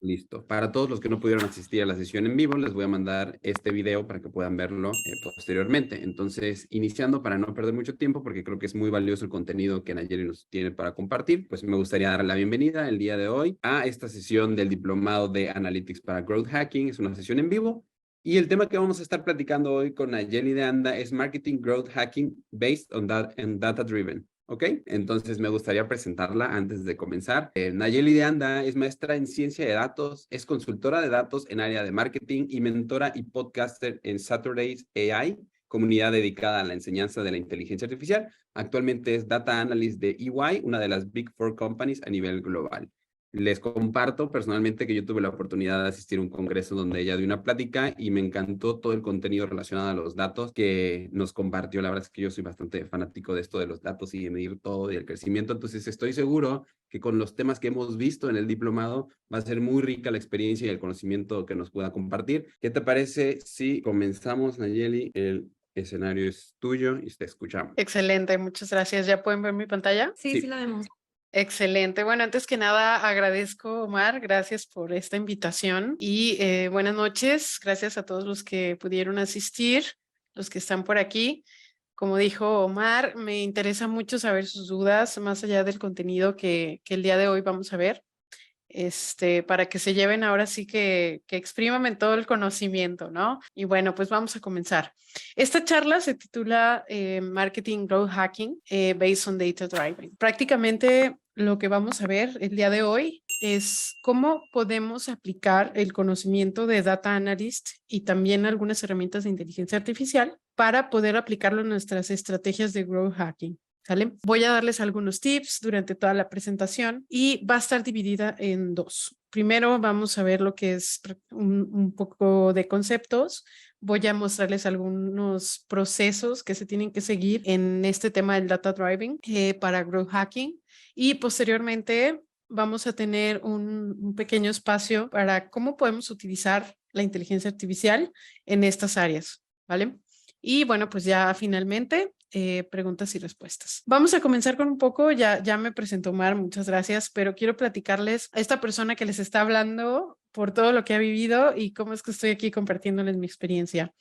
Listo. Para todos los que no pudieron asistir a la sesión en vivo, les voy a mandar este video para que puedan verlo posteriormente. Entonces, iniciando para no perder mucho tiempo, porque creo que es muy valioso el contenido que Nayeli nos tiene para compartir, pues me gustaría dar la bienvenida el día de hoy a esta sesión del Diplomado de Analytics para Growth Hacking. Es una sesión en vivo. Y el tema que vamos a estar platicando hoy con Nayeli de Anda es Marketing Growth Hacking Based on Data Driven. ¿Ok? Entonces me gustaría presentarla antes de comenzar. Nayeli de Anda es maestra en ciencia de datos, es consultora de datos en área de marketing y mentora y podcaster en Saturdays AI, comunidad dedicada a la enseñanza de la inteligencia artificial. Actualmente es Data Analyst de EY, una de las Big Four companies a nivel global. Les comparto personalmente que yo tuve la oportunidad de asistir a un congreso donde ella dio una plática y me encantó todo el contenido relacionado a los datos que nos compartió. La verdad es que yo soy bastante fanático de esto de los datos y de medir todo y el crecimiento. Entonces estoy seguro que con los temas que hemos visto en el diplomado va a ser muy rica la experiencia y el conocimiento que nos pueda compartir. ¿Qué te parece si comenzamos, Nayeli? El escenario es tuyo y te escuchamos. Excelente, muchas gracias. ¿Ya pueden ver mi pantalla? Sí, sí la vemos. Excelente. Bueno, antes que nada agradezco, Omar, gracias por esta invitación y buenas noches. Gracias a todos los que pudieron asistir, los que están por aquí. Como dijo Omar, me interesa mucho saber sus dudas, más allá del contenido que el día de hoy vamos a ver. Para que se lleven ahora sí que expriman todo el conocimiento, ¿no? Y bueno, pues vamos a comenzar. Esta charla se titula Marketing Growth Hacking Based on Data Driving. Prácticamente lo que vamos a ver el día de hoy es cómo podemos aplicar el conocimiento de Data Analyst y también algunas herramientas de inteligencia artificial para poder aplicarlo en nuestras estrategias de Growth Hacking. ¿Sale? Voy a darles algunos tips durante toda la presentación y va a estar dividida en dos. Primero vamos a ver lo que es un poco de conceptos. Voy a mostrarles algunos procesos que se tienen que seguir en este tema del data driving para growth hacking y posteriormente vamos a tener un pequeño espacio para cómo podemos utilizar la inteligencia artificial en estas áreas, ¿vale? Y bueno, pues ya finalmente preguntas y respuestas. Vamos a comenzar con un poco, ya me presentó Omar, muchas gracias, pero quiero platicarles a esta persona que les está hablando por todo lo que ha vivido y cómo es que estoy aquí compartiéndoles mi experiencia.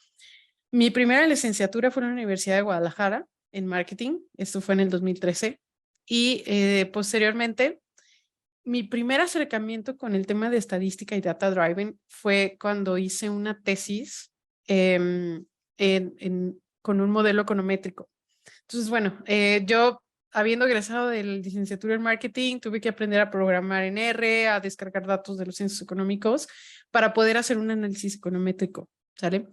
Mi primera licenciatura fue en la Universidad de Guadalajara en marketing, esto fue en el 2013 y posteriormente mi primer acercamiento con el tema de estadística y data driving fue cuando hice una tesis con un modelo econométrico. Entonces, bueno, yo habiendo egresado de la licenciatura en marketing, tuve que aprender a programar en R, a descargar datos de los ciencias económicos para poder hacer un análisis econométrico, ¿sale?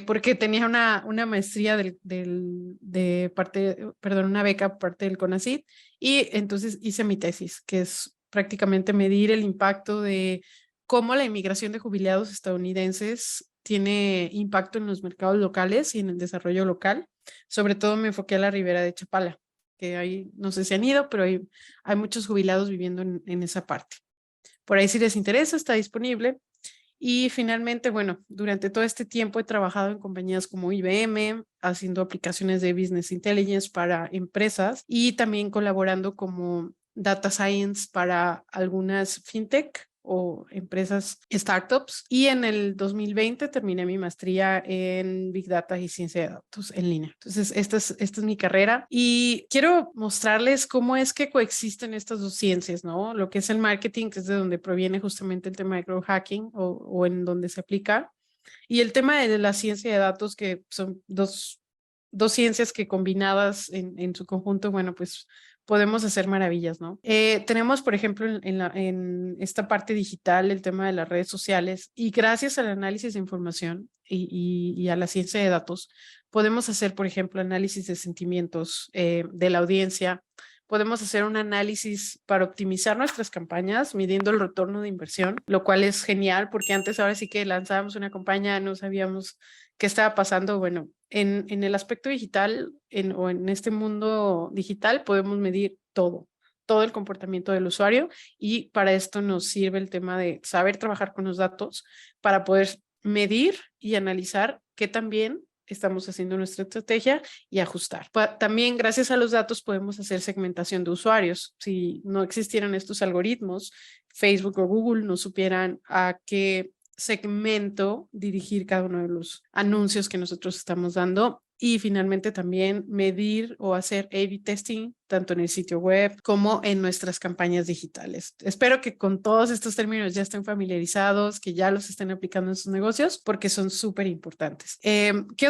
Porque tenía una maestría de parte, perdón, una beca por parte del CONACYT y entonces hice mi tesis, que es prácticamente medir el impacto de cómo la inmigración de jubilados estadounidenses tiene impacto en los mercados locales y en el desarrollo local. Sobre todo me enfoqué a la ribera de Chapala, que ahí no sé si han ido, pero hay muchos jubilados viviendo en esa parte. Por ahí si les interesa, está disponible. Y finalmente, bueno, durante todo este tiempo he trabajado en compañías como IBM, haciendo aplicaciones de Business Intelligence para empresas y también colaborando como Data Science para algunas fintech o empresas startups. Y en el 2020 terminé mi maestría en Big Data y Ciencia de Datos en línea. Entonces, esta es mi carrera y quiero mostrarles cómo es que coexisten estas dos ciencias, ¿no? Lo que es el marketing, que es de donde proviene justamente el tema de growth hacking o en donde se aplica, y el tema de la ciencia de datos, que son dos ciencias que combinadas en su conjunto, bueno, pues podemos hacer maravillas, ¿no? Tenemos, por ejemplo, en esta parte digital el tema de las redes sociales y gracias al análisis de información y a la ciencia de datos, podemos hacer, por ejemplo, análisis de sentimientos de la audiencia, podemos hacer un análisis para optimizar nuestras campañas midiendo el retorno de inversión, lo cual es genial porque antes ahora sí que lanzábamos una campaña, no sabíamos qué estaba pasando. Bueno, en el aspecto digital o en este mundo digital podemos medir todo el comportamiento del usuario y para esto nos sirve el tema de saber trabajar con los datos para poder medir y analizar qué tan bien estamos haciendo nuestra estrategia y ajustar. También gracias a los datos podemos hacer segmentación de usuarios. Si no existieran estos algoritmos, Facebook o Google no supieran a qué segmento dirigir cada uno de los anuncios que nosotros estamos dando. Y finalmente también medir o hacer A/B testing tanto en el sitio web como en nuestras campañas digitales. Espero que con todos estos términos ya estén familiarizados, que ya los estén aplicando en sus negocios porque son súper importantes. ¿Qué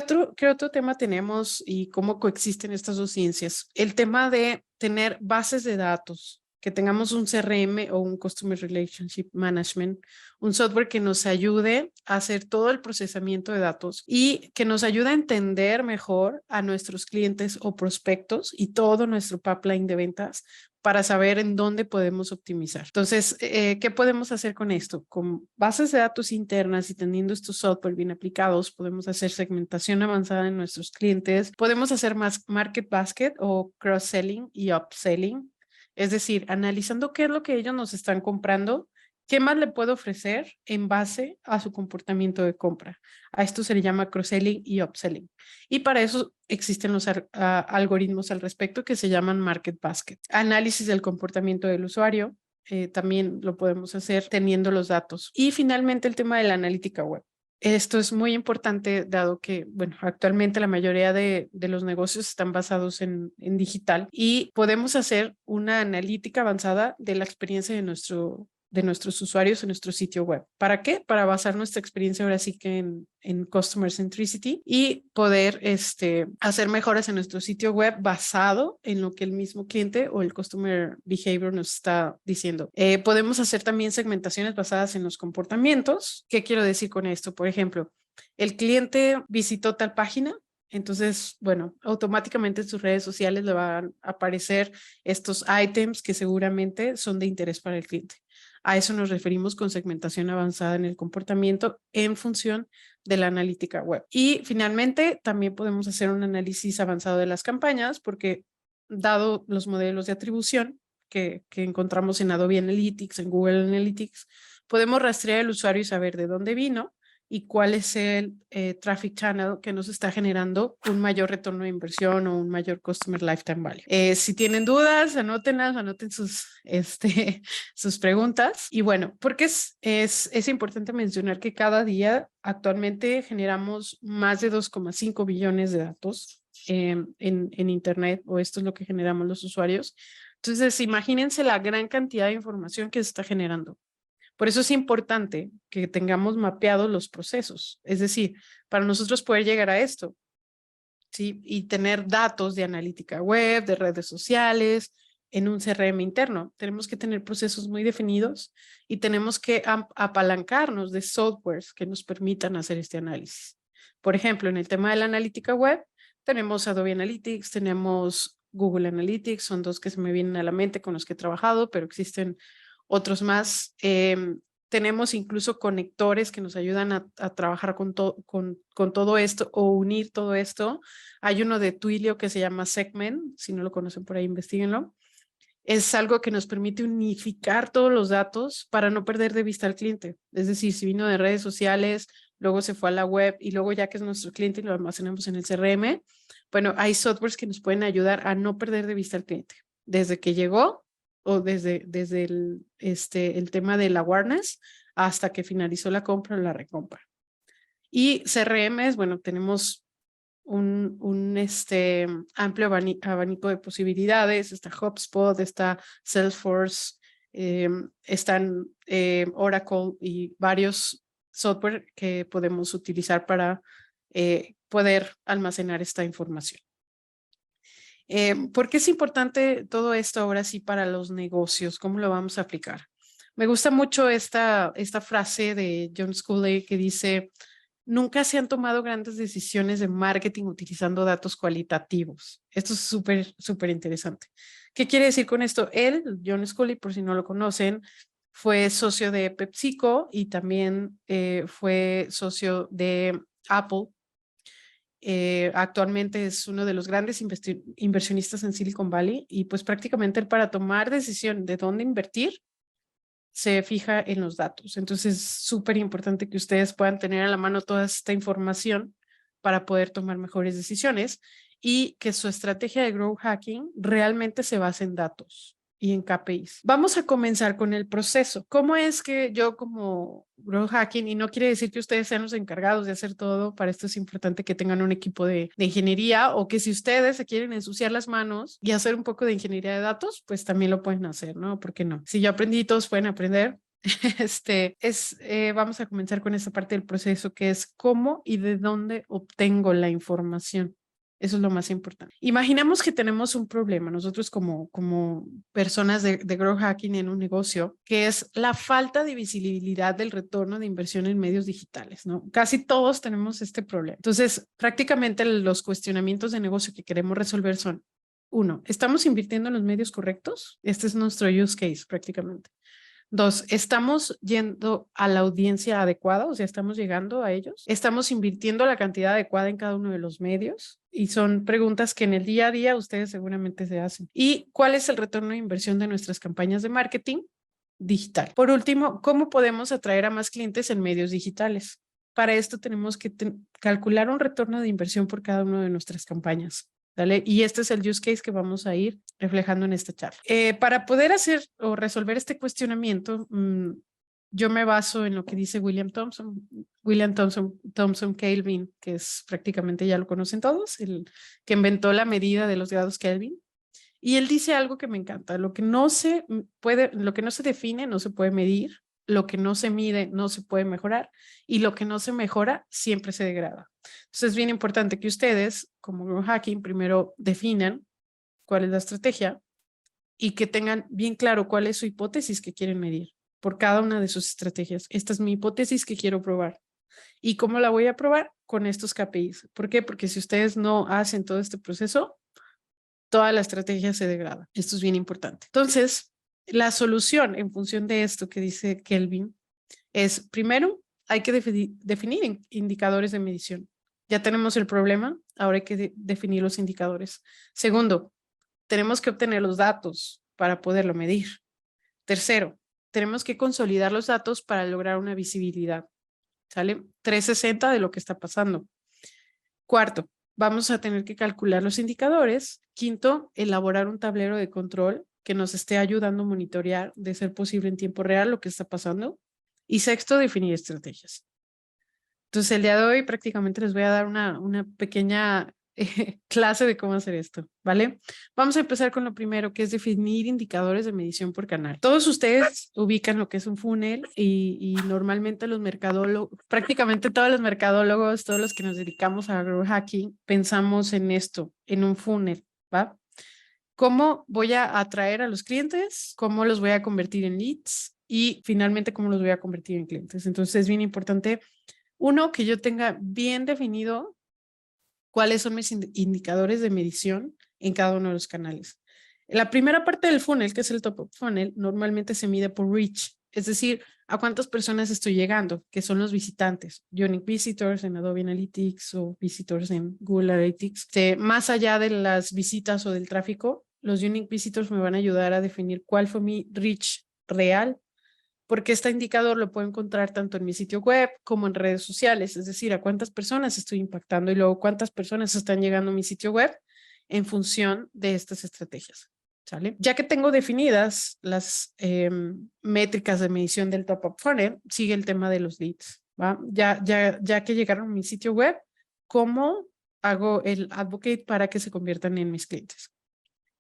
otro tema tenemos y cómo coexisten estas dos ciencias? El tema de tener bases de datos, que tengamos un CRM o un Customer Relationship Management, un software que nos ayude a hacer todo el procesamiento de datos y que nos ayude a entender mejor a nuestros clientes o prospectos y todo nuestro pipeline de ventas para saber en dónde podemos optimizar. Entonces, ¿qué podemos hacer con esto? Con bases de datos internas y teniendo estos software bien aplicados, podemos hacer segmentación avanzada en nuestros clientes, podemos hacer más market basket o cross-selling y upselling. Es decir, analizando qué es lo que ellos nos están comprando, qué más le puedo ofrecer en base a su comportamiento de compra. A esto se le llama cross-selling y upselling. Y para eso existen los algoritmos al respecto que se llaman market basket. Análisis del comportamiento del usuario, también lo podemos hacer teniendo los datos. Y finalmente el tema de la analítica web. Esto es muy importante dado que, bueno, actualmente la mayoría de los negocios están basados en digital y podemos hacer una analítica avanzada de la experiencia de nuestros usuarios en nuestro sitio web. ¿Para qué? Para basar nuestra experiencia ahora sí que en Customer Centricity y poder hacer mejoras en nuestro sitio web basado en lo que el mismo cliente o el Customer Behavior nos está diciendo. Podemos hacer también segmentaciones basadas en los comportamientos. ¿Qué quiero decir con esto? Por ejemplo, el cliente visitó tal página, entonces, bueno, automáticamente en sus redes sociales le van a aparecer estos ítems que seguramente son de interés para el cliente. A eso nos referimos con segmentación avanzada en el comportamiento en función de la analítica web. Y finalmente, también podemos hacer un análisis avanzado de las campañas porque dado los modelos de atribución que encontramos en Adobe Analytics, en Google Analytics, podemos rastrear al usuario y saber de dónde vino y cuál es el traffic channel que nos está generando un mayor retorno de inversión o un mayor customer lifetime value. Si tienen dudas, anótenlas, anoten sus preguntas. Y bueno, porque es importante mencionar que cada día actualmente generamos más de 2,5 billones de datos en Internet, o esto es lo que generamos los usuarios. Entonces, imagínense la gran cantidad de información que se está generando. Por eso es importante que tengamos mapeados los procesos. Es decir, para nosotros poder llegar a esto, ¿sí? Y tener datos de analítica web, de redes sociales, en un CRM interno. Tenemos que tener procesos muy definidos y tenemos que apalancarnos de softwares que nos permitan hacer este análisis. Por ejemplo, en el tema de la analítica web, tenemos Adobe Analytics, tenemos Google Analytics, son dos que se me vienen a la mente con los que he trabajado, pero existen otros más. Tenemos incluso conectores que nos ayudan a trabajar con todo esto o unir todo esto. Hay uno de Twilio que se llama Segment, si no lo conocen por ahí, investiguenlo. Es algo que nos permite unificar todos los datos para no perder de vista al cliente. Es decir, si vino de redes sociales, luego se fue a la web y luego ya que es nuestro cliente y lo almacenamos en el CRM, bueno, hay softwares que nos pueden ayudar a no perder de vista al cliente. Desde que llegó o desde el tema del awareness hasta que finalizó la compra o la recompra. Y CRMs, bueno, tenemos un amplio abanico de posibilidades. Está HubSpot, está Salesforce, están Oracle y varios software que podemos utilizar para poder almacenar esta información. ¿Por qué es importante todo esto ahora sí para los negocios? ¿Cómo lo vamos a aplicar? Me gusta mucho esta frase de John Sculley que dice: nunca se han tomado grandes decisiones de marketing utilizando datos cualitativos. Esto es súper interesante. ¿Qué quiere decir con esto? Él, John Sculley, por si no lo conocen, fue socio de PepsiCo y también fue socio de Apple. Actualmente es uno de los grandes inversionistas en Silicon Valley y pues prácticamente para tomar decisión de dónde invertir se fija en los datos. Entonces es súper importante que ustedes puedan tener a la mano toda esta información para poder tomar mejores decisiones y que su estrategia de growth hacking realmente se base en datos y en KPIs. Vamos a comenzar con el proceso. ¿Cómo es que yo como growth hacking, y no quiere decir que ustedes sean los encargados de hacer todo, para esto es importante que tengan un equipo de ingeniería, o que si ustedes se quieren ensuciar las manos y hacer un poco de ingeniería de datos, pues también lo pueden hacer, ¿no? ¿Por qué no? Si yo aprendí, todos pueden aprender. Vamos a comenzar con esta parte del proceso, que es cómo y de dónde obtengo la información. Eso es lo más importante. Imaginemos que tenemos un problema, nosotros como personas de growth hacking en un negocio, que es la falta de visibilidad del retorno de inversión en medios digitales, ¿no? Casi todos tenemos este problema. Entonces, prácticamente los cuestionamientos de negocio que queremos resolver son: uno, ¿estamos invirtiendo en los medios correctos? Este es nuestro use case prácticamente. Dos, ¿estamos yendo a la audiencia adecuada? O sea, ¿estamos llegando a ellos? ¿Estamos invirtiendo la cantidad adecuada en cada uno de los medios? Y son preguntas que en el día a día ustedes seguramente se hacen. ¿Y cuál es el retorno de inversión de nuestras campañas de marketing digital? Por último, ¿cómo podemos atraer a más clientes en medios digitales? Para esto tenemos que calcular un retorno de inversión por cada una de nuestras campañas. ¿Vale? Y este es el use case que vamos a ir reflejando en esta charla. Para poder hacer o resolver este cuestionamiento, yo me baso en lo que dice William Thomson Kelvin, que es prácticamente, ya lo conocen todos, el que inventó la medida de los grados Kelvin. Y él dice algo que me encanta: lo que no se define no se puede medir, lo que no se mide no se puede mejorar, y lo que no se mejora siempre se degrada. Entonces es bien importante que ustedes, como growth hacking, primero definan cuál es la estrategia y que tengan bien claro cuál es su hipótesis que quieren medir por cada una de sus estrategias. Esta es mi hipótesis que quiero probar. ¿Y cómo la voy a probar? Con estos KPIs. ¿Por qué? Porque si ustedes no hacen todo este proceso, toda la estrategia se degrada. Esto es bien importante. Entonces, la solución en función de esto que dice Kelvin es: primero, hay que definir indicadores de medición. Ya tenemos el problema, ahora hay que definir los indicadores. Segundo, tenemos que obtener los datos para poderlo medir. Tercero, tenemos que consolidar los datos para lograr una visibilidad. ¿Sale? 360 de lo que está pasando. Cuarto, vamos a tener que calcular los indicadores. Quinto, elaborar un tablero de control que nos esté ayudando a monitorear, de ser posible en tiempo real, lo que está pasando. Y sexto, definir estrategias. Entonces, el día de hoy prácticamente les voy a dar una pequeña clase de cómo hacer esto, ¿vale? Vamos a empezar con lo primero, que es definir indicadores de medición por canal. Todos ustedes ubican lo que es un funnel y normalmente los mercadólogos, prácticamente todos los mercadólogos, todos los que nos dedicamos a growth hacking, pensamos en esto, en un funnel, ¿va? ¿Cómo voy a atraer a los clientes? ¿Cómo los voy a convertir en leads? Y finalmente, ¿cómo los voy a convertir en clientes? Entonces, es bien importante, uno, que yo tenga bien definido cuáles son mis indicadores de medición en cada uno de los canales. La primera parte del funnel, que es el top of funnel, normalmente se mide por reach, es decir, a cuántas personas estoy llegando, que son los visitantes, unique visitors en Adobe Analytics o visitors en Google Analytics. Más allá de las visitas o del tráfico, los unique visitors me van a ayudar a definir cuál fue mi reach real, porque este indicador lo puedo encontrar tanto en mi sitio web como en redes sociales, es decir, a cuántas personas estoy impactando y luego cuántas personas están llegando a mi sitio web en función de estas estrategias, ¿sale? Ya que tengo definidas las métricas de medición del top of funnel, sigue el tema de los leads, ¿va? Ya que llegaron a mi sitio web, ¿cómo hago el advocate para que se conviertan en mis clientes?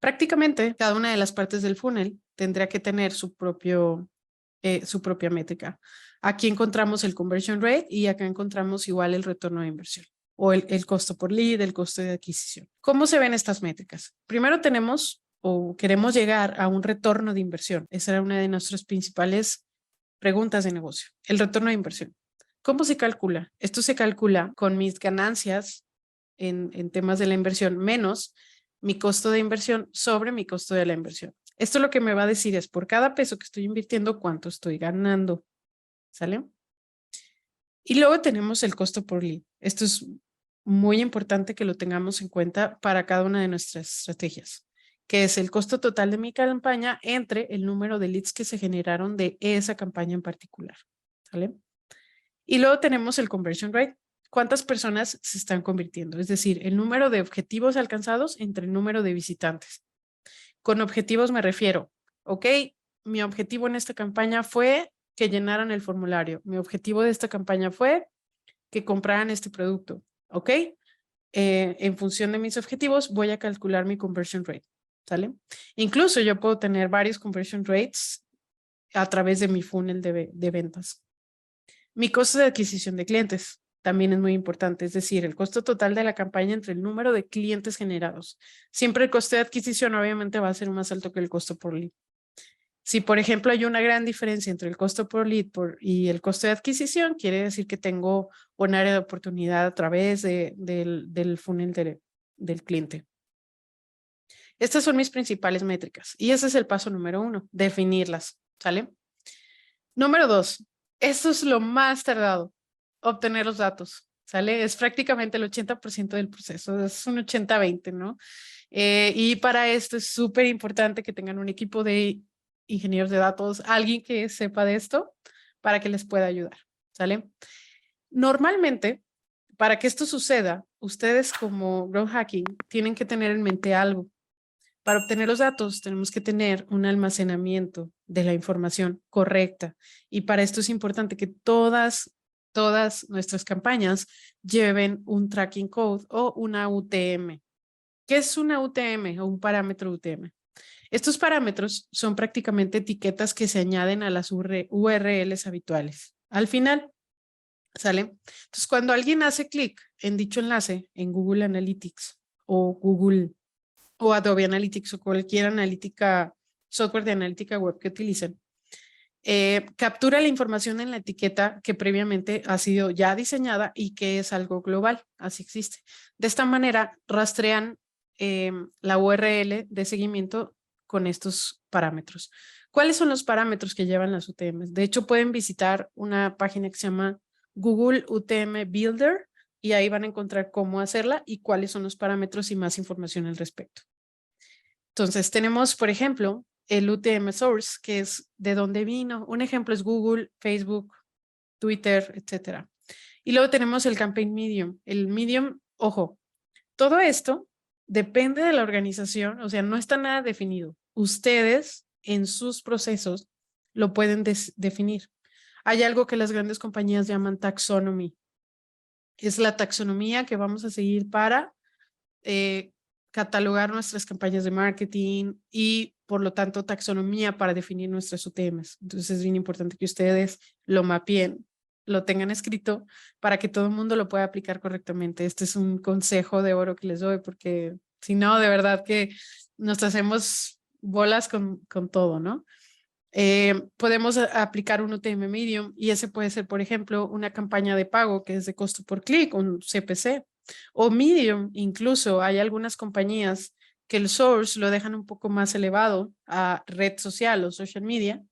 Prácticamente cada una de las partes del funnel tendría que tener su propia métrica. Aquí encontramos el conversion rate y acá encontramos igual el retorno de inversión o el costo por lead, el costo de adquisición. ¿Cómo se ven estas métricas? Primero tenemos o queremos llegar a un retorno de inversión. Esa era una de nuestras principales preguntas de negocio, el retorno de inversión. ¿Cómo se calcula? Esto se calcula con mis ganancias en temas de la inversión menos mi costo de inversión sobre mi costo de la inversión. Esto lo que me va a decir es por cada peso que estoy invirtiendo, cuánto estoy ganando. ¿Sale? Y luego tenemos el costo por lead. Esto es muy importante que lo tengamos en cuenta para cada una de nuestras estrategias, que es el costo total de mi campaña entre el número de leads que se generaron de esa campaña en particular. ¿Sale? Y luego tenemos el conversion rate. cuántas personas se están convirtiendo, es decir, el número de objetivos alcanzados entre el número de visitantes. Con objetivos me refiero, ok, mi objetivo en esta campaña fue que llenaran el formulario. Mi objetivo de esta campaña fue que compraran este producto, ok. En función de mis objetivos voy a calcular mi conversion rate, ¿sale? Incluso yo puedo tener varios conversion rates a través de mi funnel de ventas. Mi costo de adquisición de clientes también es muy importante, es decir, el costo total de la campaña entre el número de clientes generados. Siempre el costo de adquisición obviamente va a ser más alto que el costo por lead. Si, por ejemplo, hay una gran diferencia entre el costo por lead y el costo de adquisición, quiere decir que tengo un área de oportunidad a través del funnel del cliente. Estas son mis principales métricas y ese es el paso número 1, definirlas, ¿sale? Número 2, esto es lo más tardado, obtener los datos, ¿sale? Es prácticamente el 80% del proceso, es un 80-20, ¿no? Y para esto es súper importante que tengan un equipo de ingenieros de datos, alguien que sepa de esto para que les pueda ayudar, ¿sale? Normalmente, para que esto suceda, ustedes como Growth Hacking tienen que tener en mente algo. Para obtener los datos tenemos que tener un almacenamiento de la información correcta y para esto es importante que todas nuestras campañas lleven un tracking code o una UTM. ¿Qué es una UTM o un parámetro UTM? Estos parámetros son prácticamente etiquetas que se añaden a las URLs habituales. Al final, ¿sale? Entonces, cuando alguien hace clic en dicho enlace en Google Analytics o Google o Adobe Analytics o cualquier software de analítica web que utilicen, captura la información en la etiqueta que previamente ha sido ya diseñada y que es algo global, así existe. De esta manera rastrean la URL de seguimiento con estos parámetros. ¿Cuáles son los parámetros que llevan las UTMs? De hecho, pueden visitar una página que se llama Google UTM Builder y ahí van a encontrar cómo hacerla y cuáles son los parámetros y más información al respecto. Entonces, tenemos, por ejemplo, el UTM Source, que es de dónde vino. Un ejemplo es Google, Facebook, Twitter, etc. Y luego tenemos el Campaign Medium. El Medium, ojo, todo esto depende de la organización, o sea, no está nada definido. Ustedes en sus procesos lo pueden definir. Hay algo que las grandes compañías llaman taxonomy. Es la taxonomía que vamos a seguir para catalogar nuestras campañas de marketing y por lo tanto taxonomía para definir nuestras UTMs. Entonces es bien importante que ustedes lo mapeen, lo tengan escrito para que todo el mundo lo pueda aplicar correctamente. Este es un consejo de oro que les doy porque si no, de verdad que nos hacemos bolas con todo, ¿no? Podemos aplicar un UTM Medium y ese puede ser, por ejemplo, una campaña de pago que es de costo por clic, un CPC, o Medium. Incluso hay algunas compañías que el source lo dejan un poco más elevado a red social o social media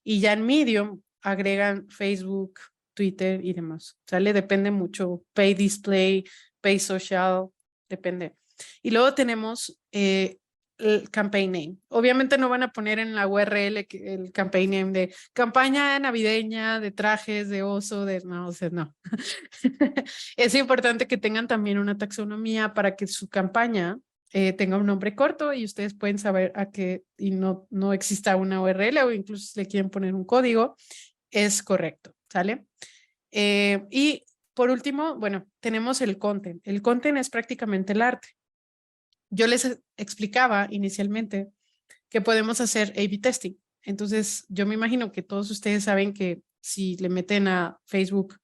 y ya en Medium agregan Facebook, Twitter y demás. ¿Sale? Depende mucho. Pay display, pay social, depende. Y luego tenemos el campaign name. Obviamente no van a poner en la URL el campaign name de campaña navideña, de trajes, de oso, no, o sea, no. Es importante que tengan también una taxonomía para que su campaña tenga un nombre corto y ustedes pueden saber a qué y no exista una URL o incluso si le quieren poner un código, es correcto, ¿sale? Y por último, bueno, tenemos el content. El content es prácticamente el arte. Yo les explicaba inicialmente que podemos hacer A/B testing. Entonces, yo me imagino que todos ustedes saben que si le meten a Facebook,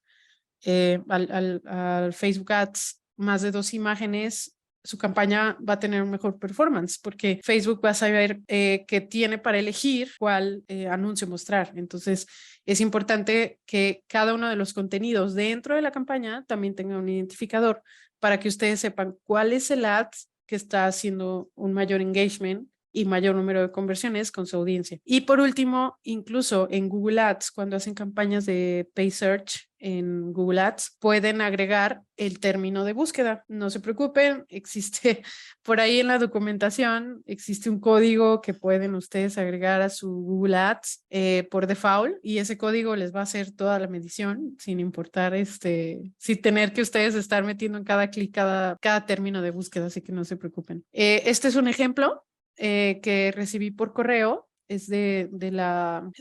al Facebook Ads, más de 2 imágenes, su campaña va a tener un mejor performance porque Facebook va a saber qué tiene para elegir cuál anuncio mostrar. Entonces, es importante que cada uno de los contenidos dentro de la campaña también tenga un identificador para que ustedes sepan cuál es el ad que está haciendo un mayor engagement y mayor número de conversiones con su audiencia. Y por último, incluso en Google Ads, cuando hacen campañas de Pay Search, en Google Ads, pueden agregar el término de búsqueda. No se preocupen, existe por ahí en la documentación, existe un código que pueden ustedes agregar a su Google Ads por default, y ese código les va a hacer toda la medición sin importar, sin tener que ustedes estar metiendo en cada clic cada término de búsqueda, así que no se preocupen. Este es un ejemplo que recibí por correo. Es de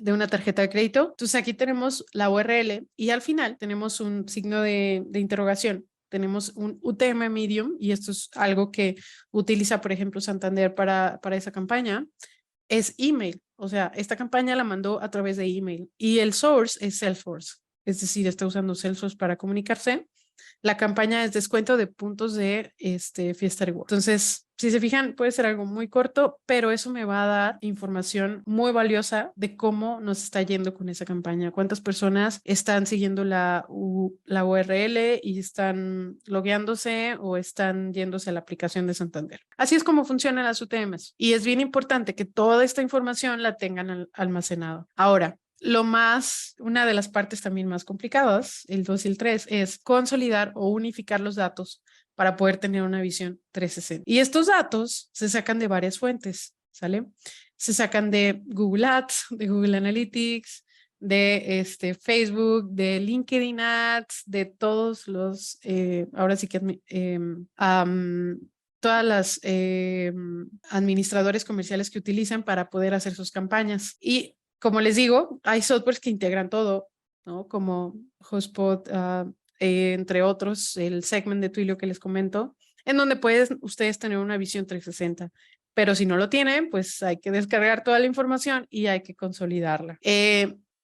una tarjeta de crédito. Entonces aquí tenemos la URL y al final tenemos un signo de interrogación. Tenemos un UTM Medium y esto es algo que utiliza, por ejemplo, Santander para esa campaña. Es email, o sea, esta campaña la mandó a través de email y el source es Salesforce, es decir, está usando Salesforce para comunicarse. La campaña es descuento de puntos de Fiesta Reward. Entonces, si se fijan, puede ser algo muy corto, pero eso me va a dar información muy valiosa de cómo nos está yendo con esa campaña, cuántas personas están siguiendo la URL y están logueándose o están yéndose a la aplicación de Santander. Así es como funcionan las UTMs y es bien importante que toda esta información la tengan almacenada. Ahora, una de las partes también más complicadas, el 2 y el 3, es consolidar o unificar los datos para poder tener una visión 360. Y estos datos se sacan de varias fuentes, ¿sale? Se sacan de Google Ads, de Google Analytics, de Facebook, de LinkedIn Ads, de todos los, ahora sí que todas las administradores comerciales que utilizan para poder hacer sus campañas. Y como les digo, hay softwares que integran todo, ¿no? Como HubSpot, entre otros, el Segment de Twilio que les comento, en donde pueden ustedes tener una visión 360. Pero si no lo tienen, pues hay que descargar toda la información y hay que consolidarla.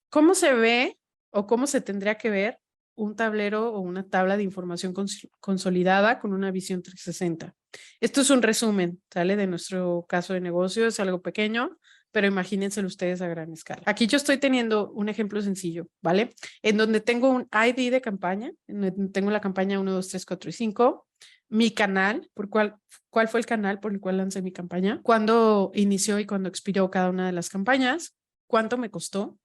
¿Cómo se ve o cómo se tendría que ver un tablero o una tabla de información consolidada con una visión 360? Esto es un resumen, ¿sale? De nuestro caso de negocio, es algo pequeño, pero imagínenselo ustedes a gran escala. Aquí yo estoy teniendo un ejemplo sencillo, ¿vale? En donde tengo un ID de campaña, en donde tengo la campaña 1, 2, 3, 4 y 5, mi canal, cuál fue el canal por el cual lancé mi campaña, cuándo inició y cuándo expiró cada una de las campañas, cuánto me costó,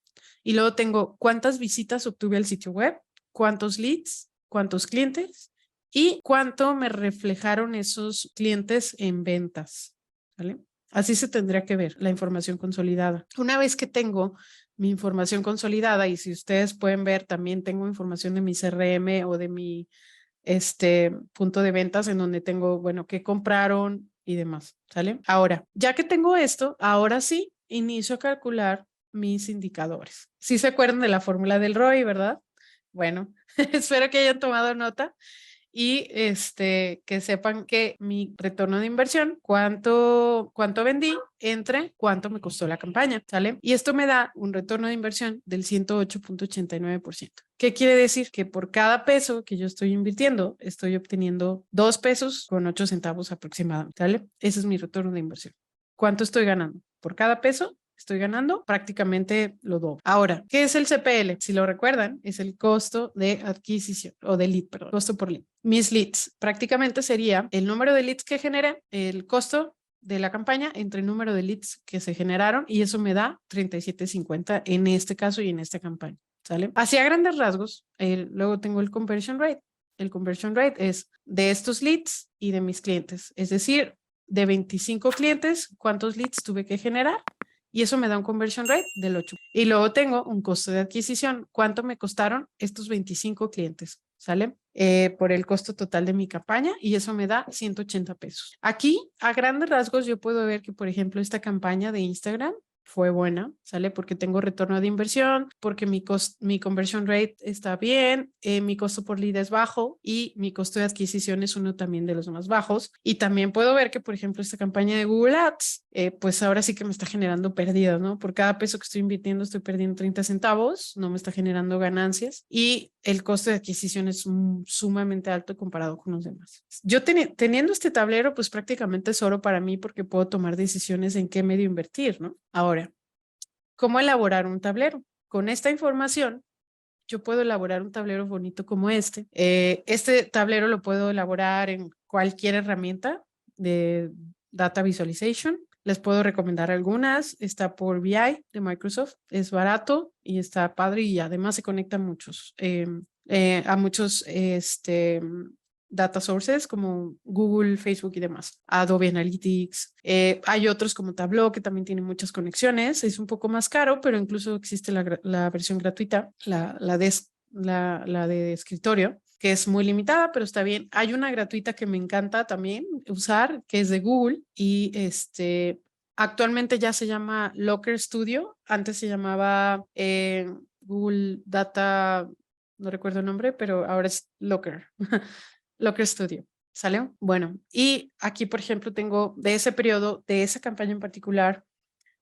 y luego tengo cuántas visitas obtuve al sitio web, cuántos leads, cuántos clientes y cuánto me reflejaron esos clientes en ventas, ¿vale? Así se tendría que ver la información consolidada. Una vez que tengo mi información consolidada, y si ustedes pueden ver, también tengo información de mi CRM o de mi punto de ventas en donde tengo, bueno, qué compraron y demás, ¿sale? Ahora, ya que tengo esto, ahora sí inicio a calcular mis indicadores. Sí se acuerdan de la fórmula del ROI, ¿verdad? Bueno, espero que hayan tomado nota. Y que sepan que mi retorno de inversión, cuánto vendí entre cuánto me costó la campaña, ¿sale? Y esto me da un retorno de inversión del 108.89%. ¿Qué quiere decir? Que por cada peso que yo estoy invirtiendo, estoy obteniendo 2 pesos con 8 centavos aproximadamente, ¿sale? Ese es mi retorno de inversión. ¿Cuánto estoy ganando? Por cada peso estoy ganando prácticamente lo doble. Ahora, ¿qué es el CPL? Si lo recuerdan, es el costo de adquisición o de lead, perdón, costo por lead. Mis leads prácticamente sería el número de leads que generé, el costo de la campaña entre el número de leads que se generaron, y eso me da 37.50 en este caso y en esta campaña, ¿sale? Así a grandes rasgos, luego tengo el conversion rate. El conversion rate es de estos leads y de mis clientes, es decir, de 25 clientes, ¿cuántos leads tuve que generar? Y eso me da un conversion rate del 8. Y luego tengo un costo de adquisición. ¿Cuánto me costaron estos 25 clientes? ¿Sale? Por el costo total de mi campaña, y eso me da 180 pesos. Aquí, a grandes rasgos, yo puedo ver que, por ejemplo, esta campaña de Instagram fue buena, ¿sale? Porque tengo retorno de inversión, porque mi conversion rate está bien, mi costo por lead es bajo y mi costo de adquisición es uno también de los más bajos. Y también puedo ver que, por ejemplo, esta campaña de Google Ads, pues ahora sí que me está generando pérdidas, ¿no? Por cada peso que estoy invirtiendo estoy perdiendo 30 centavos, no me está generando ganancias y el costo de adquisición es sumamente alto comparado con los demás. Yo teniendo este tablero, pues prácticamente es oro para mí porque puedo tomar decisiones en qué medio invertir, ¿no? Ahora, ¿cómo elaborar un tablero? Con esta información, yo puedo elaborar un tablero bonito como este. Este tablero lo puedo elaborar en cualquier herramienta de Data Visualization. Les puedo recomendar algunas. Está Power BI de Microsoft. Es barato y está padre y además se conectan muchos. a muchos data sources como Google, Facebook y demás. Adobe Analytics. Hay otros como Tableau que también tienen muchas conexiones. Es un poco más caro, pero incluso existe la versión gratuita, la de escritorio, que es muy limitada, pero está bien. Hay una gratuita que me encanta también usar, que es de Google y actualmente ya se llama Locker Studio. Antes se llamaba Google Data, no recuerdo el nombre, pero ahora es Locker. Locker Studio. ¿Sale? Bueno, y aquí, por ejemplo, tengo de ese periodo, de esa campaña en particular,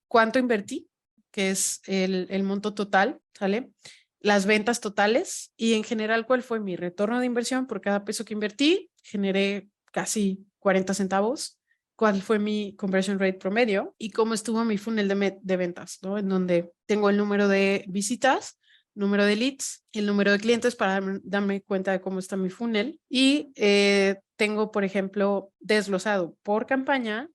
cuánto invertí, que es el monto total, ¿sale? Las ventas totales y en general cuál fue mi retorno de inversión por cada peso que invertí. Generé casi 40 centavos. Cuál fue mi conversion rate promedio y cómo estuvo mi funnel de ventas, ¿no? En donde tengo el número de visitas, número de leads, el número de clientes para darme cuenta de cómo está mi funnel y tengo, por ejemplo, desglosado por campaña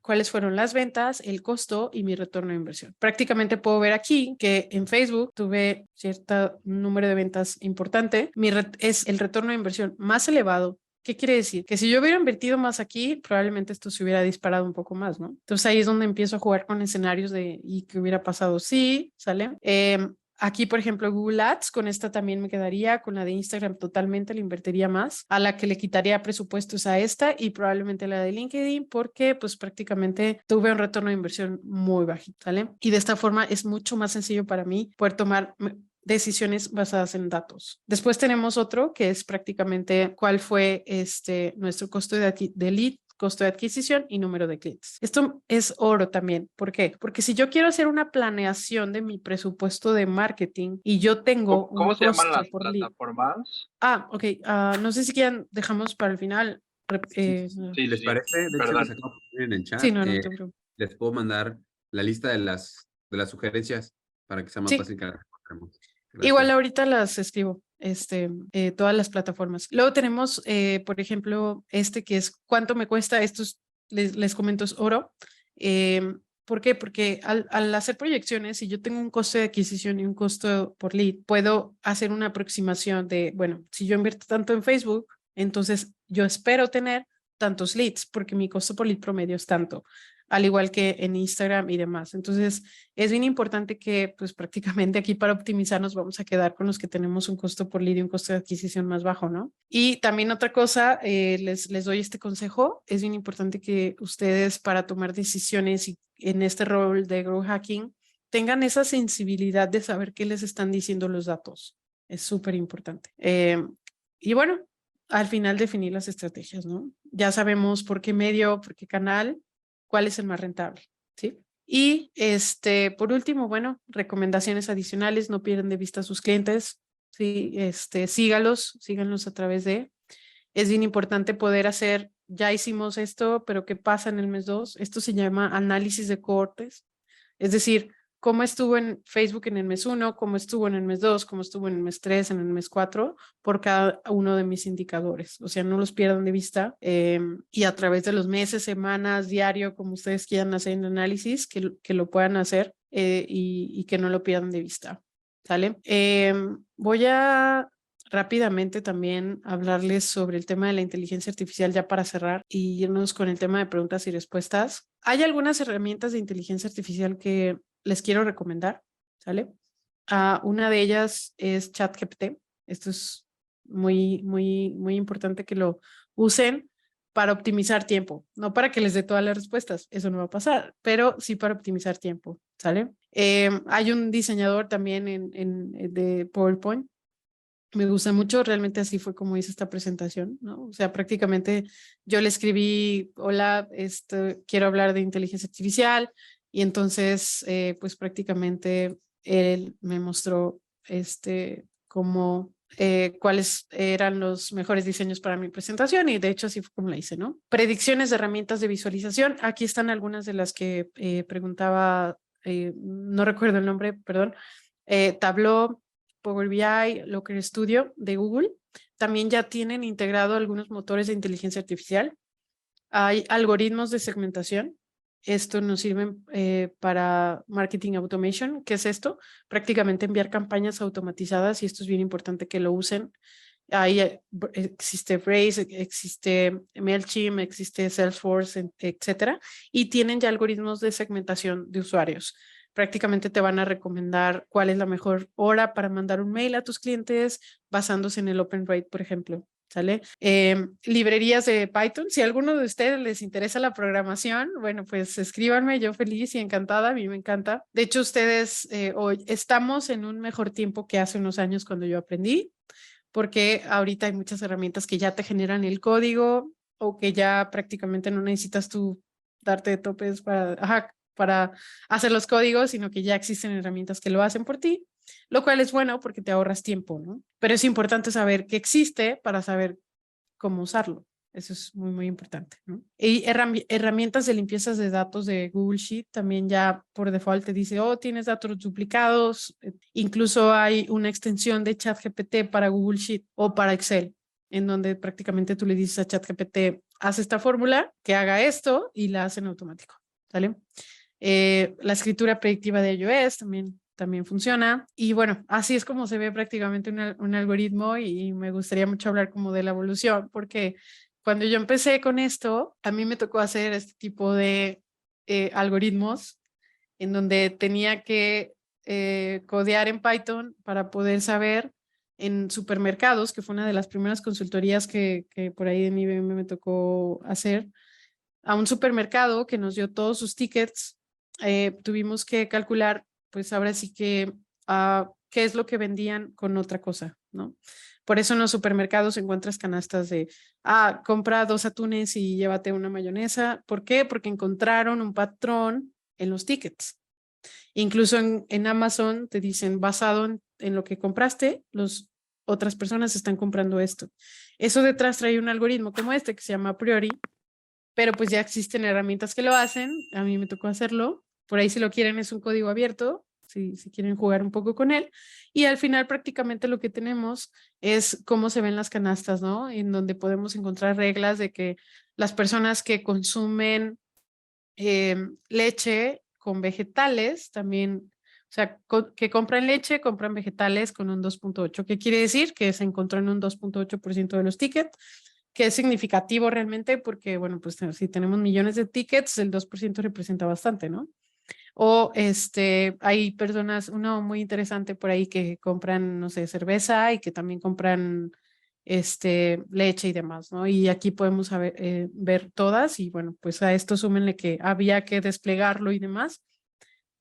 cuáles fueron las ventas, el costo y mi retorno de inversión. Prácticamente puedo ver aquí que en Facebook tuve cierto número de ventas importante. Es el retorno de inversión más elevado. ¿Qué quiere decir? Que si yo hubiera invertido más aquí, probablemente esto se hubiera disparado un poco más, ¿no? Entonces ahí es donde empiezo a jugar con escenarios de ¿y qué hubiera pasado? Sí, ¿sale? Aquí, por ejemplo, Google Ads, con esta también me quedaría, con la de Instagram totalmente le invertiría más, a la que le quitaría presupuestos a esta y probablemente la de LinkedIn porque pues prácticamente tuve un retorno de inversión muy bajito, ¿vale? Y de esta forma es mucho más sencillo para mí poder tomar decisiones basadas en datos. Después tenemos otro que es prácticamente cuál fue nuestro costo de lead, costo de adquisición y número de clientes. Esto es oro también. ¿Por qué? Porque si yo quiero hacer una planeación de mi presupuesto de marketing y yo tengo un ¿Cómo se llaman costo las por lead. plataformas? Ok. No sé si quieren, dejamos para el final. Si les Sí. parece, de hecho, Perdón. les acabo de poner en el Sí, chat, no te preocupes. les puedo mandar la lista de las sugerencias para que sea más Sí, fácil que las encontremos. igual Gracias. ahorita las escribo, todas las plataformas. Luego tenemos, por ejemplo, que es cuánto me cuesta. Estos les comento es oro. ¿Por qué? Porque al hacer proyecciones, si yo tengo un costo de adquisición y un costo por lead, puedo hacer una aproximación de, bueno, si yo invierto tanto en Facebook, entonces yo espero tener tantos leads porque mi costo por lead promedio es tanto, al igual que en Instagram y demás. Entonces, es bien importante que pues prácticamente aquí para optimizar nos vamos a quedar con los que tenemos un costo por lead y un costo de adquisición más bajo, ¿no? Y también otra cosa, les doy este consejo, es bien importante que ustedes para tomar decisiones y en este rol de growth hacking tengan esa sensibilidad de saber qué les están diciendo los datos. Es súper importante. Y bueno, al final definir las estrategias, ¿no? Ya sabemos por qué medio, por qué canal, cuál es el más rentable, ¿sí? Y por último, bueno, recomendaciones adicionales, no pierdan de vista a sus clientes, sí, síganlos a través de. Es bien importante poder hacer, ya hicimos esto, pero ¿qué pasa en el mes 2? Esto se llama análisis de cohortes, es decir, cómo estuvo en Facebook en el mes 1, cómo estuvo en el mes 2, cómo estuvo en el mes 3, en el mes 4, por cada uno de mis indicadores. O sea, no los pierdan de vista y a través de los meses, semanas, diario, como ustedes quieran hacer el análisis, que lo puedan hacer y que no lo pierdan de vista. ¿Sale? Voy a rápidamente también hablarles sobre el tema de la inteligencia artificial ya para cerrar y irnos con el tema de preguntas y respuestas. Hay algunas herramientas de inteligencia artificial que les quiero recomendar, ¿sale? Una de ellas es ChatGPT. Esto es muy, muy, muy importante que lo usen para optimizar tiempo, no para que les dé todas las respuestas, eso no va a pasar, pero sí para optimizar tiempo, ¿sale? Hay un diseñador también de PowerPoint. Me gusta mucho, realmente así fue como hice esta presentación, ¿no? O sea, prácticamente yo le escribí, hola, quiero hablar de inteligencia artificial y entonces, pues prácticamente él me mostró, cómo, cuáles eran los mejores diseños para mi presentación y de hecho así fue como la hice, ¿no? Predicciones de herramientas de visualización. Aquí están algunas de las que preguntaba, no recuerdo el nombre, perdón. Tableau, Power BI, Locker Studio de Google. También ya tienen integrado algunos motores de inteligencia artificial. Hay algoritmos de segmentación esto nos sirve para marketing automation. ¿Qué es esto? Prácticamente enviar campañas automatizadas, y esto es bien importante que lo usen. Ahí existe Braze, existe MailChimp, existe Salesforce, etcétera, y tienen ya algoritmos de segmentación de usuarios. Prácticamente te van a recomendar cuál es la mejor hora para mandar un mail a tus clientes basándose en el open rate, por ejemplo. ¿Sale? Librerías de Python. Si a alguno de ustedes les interesa la programación, bueno, pues escríbanme, yo feliz y encantada, a mí me encanta. De hecho, ustedes hoy estamos en un mejor tiempo que hace unos años cuando yo aprendí, porque ahorita hay muchas herramientas que ya te generan el código o que ya prácticamente no necesitas tú darte de topes para hacer los códigos, sino que ya existen herramientas que lo hacen por ti, lo cual es bueno porque te ahorras tiempo, ¿no? Pero es importante saber que existe para saber cómo usarlo. Eso es muy, muy importante, ¿no? Y herramientas de limpiezas de datos de Google Sheet también ya por default te dice, oh, tienes datos duplicados. Incluso hay una extensión de ChatGPT para Google Sheet o para Excel, en donde prácticamente tú le dices a ChatGPT, haz esta fórmula, que haga esto, y la hace en automático, ¿sale? La escritura predictiva de iOS también funciona. Y bueno, así es como se ve prácticamente un algoritmo, y me gustaría mucho hablar como de la evolución, porque cuando yo empecé con esto, a mí me tocó hacer este tipo de algoritmos en donde tenía que codear en Python para poder saber en supermercados, que fue una de las primeras consultorías que por ahí en IBM me tocó hacer, a un supermercado que nos dio todos sus tickets. Tuvimos que calcular, pues ahora sí que, qué es lo que vendían con otra cosa, ¿no? Por eso en los supermercados encuentras canastas de, compra 2 atunes y llévate una mayonesa. ¿Por qué? Porque encontraron un patrón en los tickets. Incluso en Amazon te dicen, basado en lo que compraste, otras personas están comprando esto. Eso detrás trae un algoritmo como este que se llama Priori, pero pues ya existen herramientas que lo hacen. A mí me tocó hacerlo. Por ahí si lo quieren es un código abierto, si quieren jugar un poco con él. Y al final prácticamente lo que tenemos es cómo se ven las canastas, ¿no? En donde podemos encontrar reglas de que las personas que consumen leche con vegetales también, o sea, que compran leche, compran vegetales con un 2.8. ¿Qué quiere decir? Que se encontró en un 2.8% de los tickets, que es significativo realmente porque, bueno, pues si tenemos millones de tickets, el 2% representa bastante, ¿no? O hay personas, uno muy interesante por ahí que compran, no sé, cerveza y que también compran leche y demás, ¿no? Y aquí podemos ver todas, y bueno, pues a esto súmenle que había que desplegarlo y demás.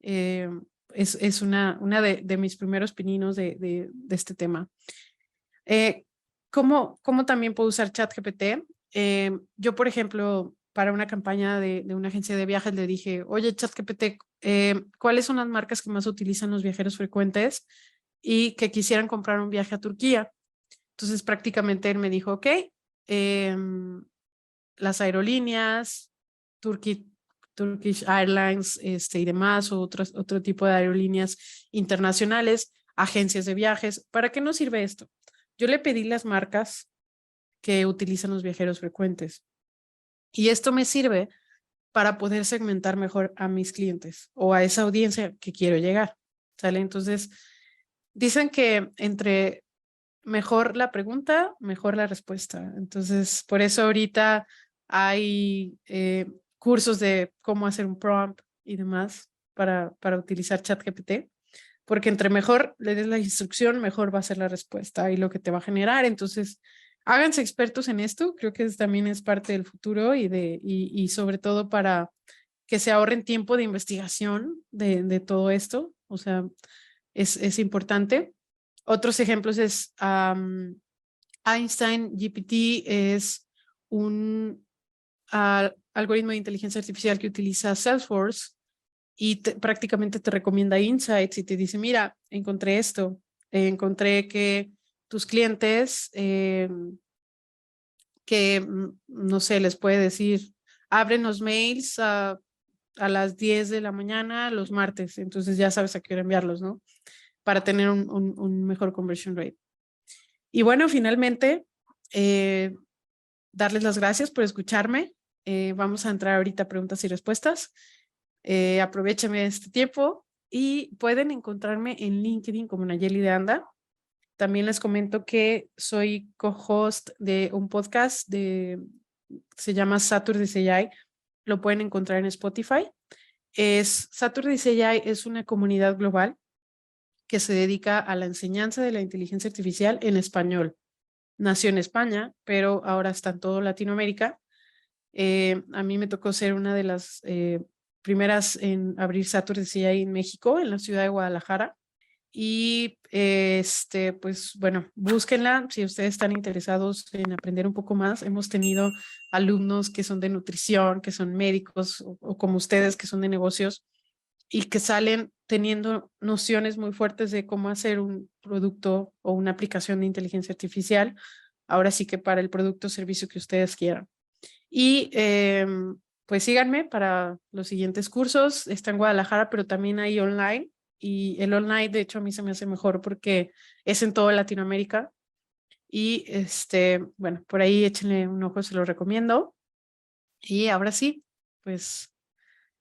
Eh, es una de mis primeros pininos de este tema. ¿Cómo también puedo usar ChatGPT? Yo, por ejemplo, para una campaña de una agencia de viajes le dije, oye, ChatGPT, ¿cuáles son las marcas que más utilizan los viajeros frecuentes y que quisieran comprar un viaje a Turquía? Entonces prácticamente él me dijo, ok, las aerolíneas, Turkish Airlines y demás, o otro tipo de aerolíneas internacionales, agencias de viajes. ¿Para qué nos sirve esto? Yo le pedí las marcas que utilizan los viajeros frecuentes, y esto me sirve para poder segmentar mejor a mis clientes o a esa audiencia que quiero llegar, ¿sale? Entonces, dicen que entre mejor la pregunta, mejor la respuesta. Entonces, por eso ahorita hay cursos de cómo hacer un prompt y demás para utilizar ChatGPT, porque entre mejor le des la instrucción, mejor va a ser la respuesta y lo que te va a generar. Entonces, háganse expertos en esto. Creo que también es parte del futuro, y sobre todo para que se ahorren tiempo de investigación de todo esto. O sea, es importante. Otros ejemplos es Einstein GPT, es un algoritmo de inteligencia artificial que utiliza Salesforce, y prácticamente te recomienda insights y te dice, mira, encontré esto, encontré que tus clientes, no sé, les puede decir, abren los mails a las 10 de la mañana los martes, entonces ya sabes a qué hora enviarlos, ¿no? Para tener un mejor conversion rate. Y bueno, finalmente, darles las gracias por escucharme. Vamos a entrar ahorita a preguntas y respuestas. Aprovechenme este tiempo y pueden encontrarme en LinkedIn como Nayeli de Anda. También les comento que soy co-host de un podcast se llama Saturday AI. Lo pueden encontrar en Spotify. Saturday AI es una comunidad global que se dedica a la enseñanza de la inteligencia artificial en español. Nació en España, pero ahora está en toda Latinoamérica. A mí me tocó ser una de las primeras en abrir Saturday AI en México, en la ciudad de Guadalajara. Y pues bueno, búsquenla si ustedes están interesados en aprender un poco más. Hemos tenido alumnos que son de nutrición, que son médicos o como ustedes que son de negocios y que salen teniendo nociones muy fuertes de cómo hacer un producto o una aplicación de inteligencia artificial. Ahora sí que para el producto o servicio que ustedes quieran. Y pues síganme para los siguientes cursos. Está en Guadalajara, pero también hay online. Y el online, de hecho, a mí se me hace mejor porque es en toda Latinoamérica. Y bueno, por ahí échenle un ojo, se lo recomiendo. Y ahora sí, pues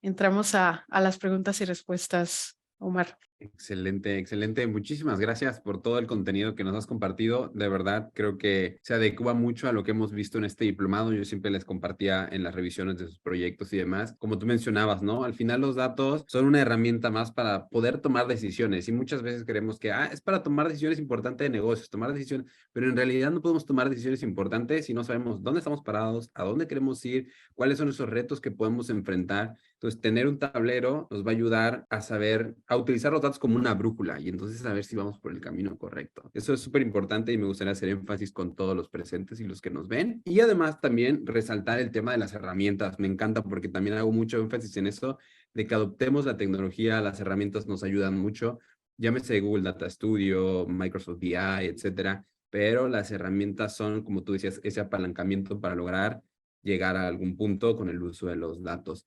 entramos a las preguntas y respuestas, Omar. Excelente, excelente. Muchísimas gracias por todo el contenido que nos has compartido. De verdad, creo que se adecua mucho a lo que hemos visto en este diplomado. Yo siempre les compartía en las revisiones de sus proyectos y demás. Como tú mencionabas, ¿no? Al final los datos son una herramienta más para poder tomar decisiones y muchas veces creemos que es para tomar decisiones importantes de negocios, tomar decisiones, pero en realidad no podemos tomar decisiones importantes si no sabemos dónde estamos parados, a dónde queremos ir, cuáles son esos retos que podemos enfrentar. Entonces, tener un tablero nos va a ayudar a saber, a utilizar los datos como una brújula y entonces saber si vamos por el camino correcto. Eso es súper importante y me gustaría hacer énfasis con todos los presentes y los que nos ven. Y además también resaltar el tema de las herramientas. Me encanta porque también hago mucho énfasis en eso, de que adoptemos la tecnología, las herramientas nos ayudan mucho. Llámese Google Data Studio, Microsoft BI, etcétera. Pero las herramientas son, como tú decías, ese apalancamiento para lograr llegar a algún punto con el uso de los datos.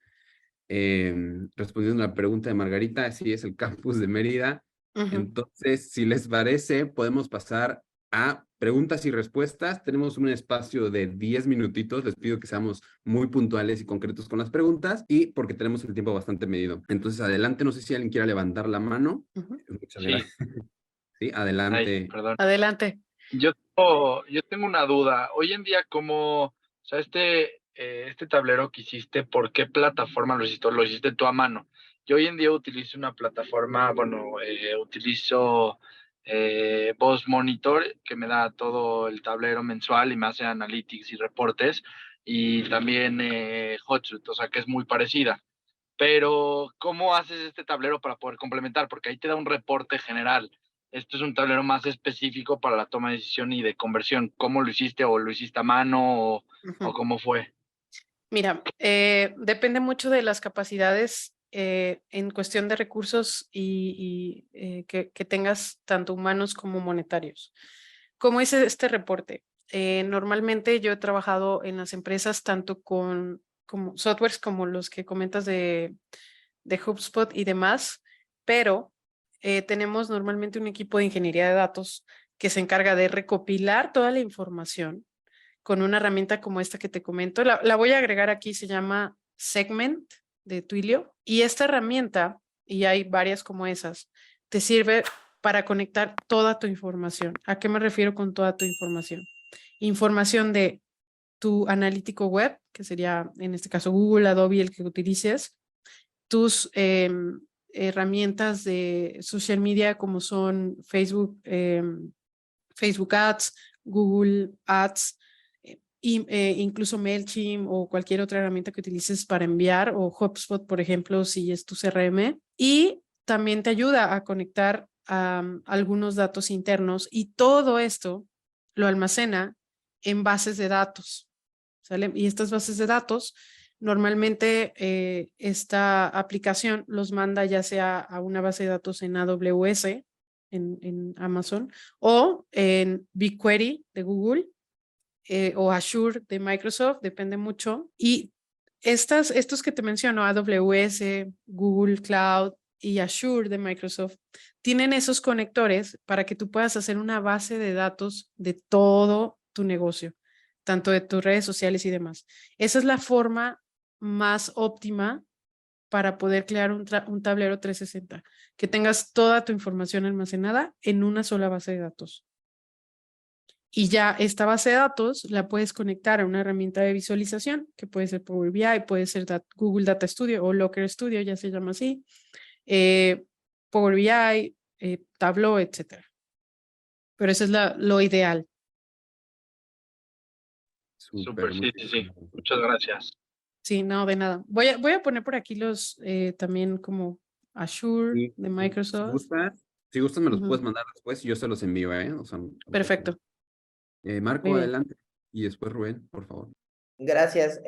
Respondiendo a la pregunta de Margarita, sí es el campus de Mérida. Entonces, si les parece, podemos pasar a preguntas y respuestas. Tenemos un espacio de 10 minutitos. Les pido que seamos muy puntuales y concretos con las preguntas y porque tenemos el tiempo bastante medido. Entonces, adelante. No sé si alguien quiera levantar la mano. Muchas gracias. Sí, adelante. Ay, perdón. Adelante. Yo tengo una duda. Hoy en día, ¿cómo, o sea, este tablero que hiciste, por qué plataforma lo hiciste? ¿Lo hiciste tú a mano? Yo hoy en día utilizo una plataforma, utilizo Boss Monitor, que me da todo el tablero mensual y me hace analytics y reportes, y también Hotsuite, o sea, que es muy parecida. Pero, ¿cómo haces este tablero para poder complementar? Porque ahí te da un reporte general. Esto es un tablero más específico para la toma de decisión y de conversión. ¿Cómo lo hiciste? ¿O lo hiciste a mano? ¿O cómo fue? Mira, depende mucho de las capacidades en cuestión de recursos y que tengas tanto humanos como monetarios. ¿Cómo hice este reporte? Normalmente yo he trabajado en las empresas tanto con como softwares como los que comentas de HubSpot y demás, pero tenemos normalmente un equipo de ingeniería de datos que se encarga de recopilar toda la información con una herramienta como esta que te comento. La voy a agregar aquí, se llama Segment de Twilio. Y esta herramienta, y hay varias como esas, te sirve para conectar toda tu información. ¿A qué me refiero con toda tu información? Información de tu analítico web, que sería en este caso Google, Adobe, el que utilices, tus herramientas de social media como son Facebook, Facebook Ads, Google Ads, incluso MailChimp o cualquier otra herramienta que utilices para enviar, o HubSpot, por ejemplo, si es tu CRM. Y también te ayuda a conectar algunos datos internos y todo esto lo almacena en bases de datos, ¿sale? Y estas bases de datos, normalmente esta aplicación los manda ya sea a una base de datos en AWS, en Amazon, o en BigQuery de Google, o Azure de Microsoft, depende mucho. Y estos que te menciono, AWS, Google Cloud y Azure de Microsoft, tienen esos conectores para que tú puedas hacer una base de datos de todo tu negocio. tanto de tus redes sociales y demás. Esa es la forma más óptima para poder crear un tablero 360, que tengas toda tu información almacenada en una sola base de datos. Y ya esta base de datos la puedes conectar a una herramienta de visualización, que puede ser Power BI, puede ser Google Data Studio o Locker Studio, ya se llama así, Power BI, Tableau, etc. Pero eso es lo ideal. Súper, sí, sí, sí. Muchas gracias. Sí, no, de nada. Voy a poner por aquí los también como Azure Sí, de Microsoft. si gustas me los puedes mandar después y yo se los envío, O sea, Perfecto. Marco, Muy bien. adelante. Y después Rubén, por favor. Gracias.